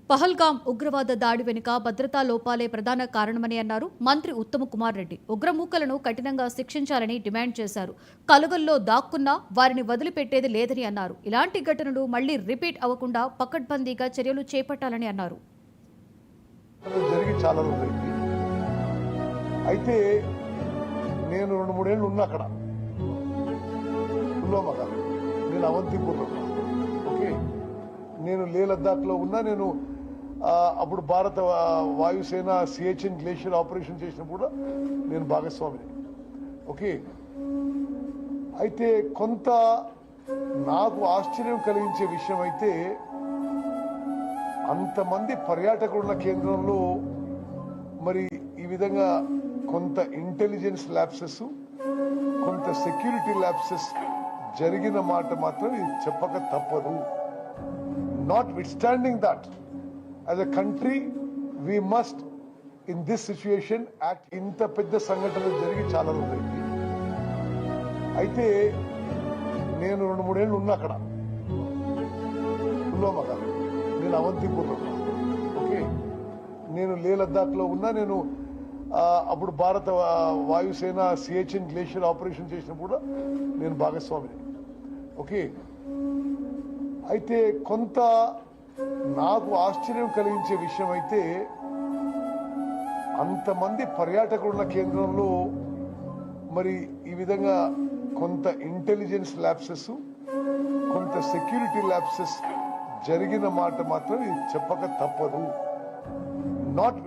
పహల్గాం ఉగ్రవాద దాడి వెనుక భద్రతా లోపాలే ప్రధాన కారణమని అన్నారు మంత్రి ఉత్తమ్ కుమార్ రెడ్డి. ఉగ్రమూకలను కఠినంగా శిక్షించాలని డిమాండ్ చేశారు. కలుగల్లో దాక్కున్నా వారిని వదిలిపెట్టేది లేదని అన్నారు. ఇలాంటి ఘటనలు మళ్లీ రిపీట్ అవ్వకుండా పకడ్బందీగా చర్యలు చేపట్టాలని అన్నారు. అయితే నేను 2-3 ఏళ్ళు ఉన్నా అక్కడ పుల్వామాగా, నేను అవంతిపూర్లో ఉన్నా. ఓకే, నేను లే లద్దాఖ్లో ఉన్నా. నేను అప్పుడు భారత వాయుసేన సిహెచ్ఎన్ గ్లేషియర్ ఆపరేషన్ చేసినప్పుడు కూడా నేను భాగస్వామిని. ఓకే, అయితే కొంత నాకు ఆశ్చర్యం కలిగించే విషయం అయితే, అంతమంది పర్యాటకులున్న కేంద్రంలో మరి ఈ విధంగా కొంత ఇంటెలిజెన్స్ ల్యాప్సెస్, కొంత సెక్యూరిటీ ల్యాప్సెస్ జరిగిన మాట మాత్రం ఇది చెప్పక తప్పదు. Notwithstanding that, as a country, we must, in this situation, act. ఇంత పెద్ద సంఘటనలు జరిగి చాలా రోజులైంది. అయితే నేను 2-3 ఏళ్ళు ఉన్నా అక్కడ పుల్వామాగా, నేను అవంతిపూర్లో ఉన్నా. ఓకే, నేను లే లద్దాఖ్లో ఉన్నా. నేను అప్పుడు భారత వాయుసేన సిహెచ్ఎన్ గ్లేషియర్ ఆపరేషన్ చేసినప్పుడు కూడా నేను భాగస్వామిని. ఓకే, అయితే కొంత నాకు ఆశ్చర్యం కలిగించే విషయం అయితే, అంతమంది పర్యాటకులున్న కేంద్రంలో మరి ఈ విధంగా కొంత ఇంటెలిజెన్స్ ల్యాప్సెస్, కొంత సెక్యూరిటీ ల్యాప్సెస్ జరిగిన మాట మాత్రం ఇది చెప్పక తప్పదు. నాట్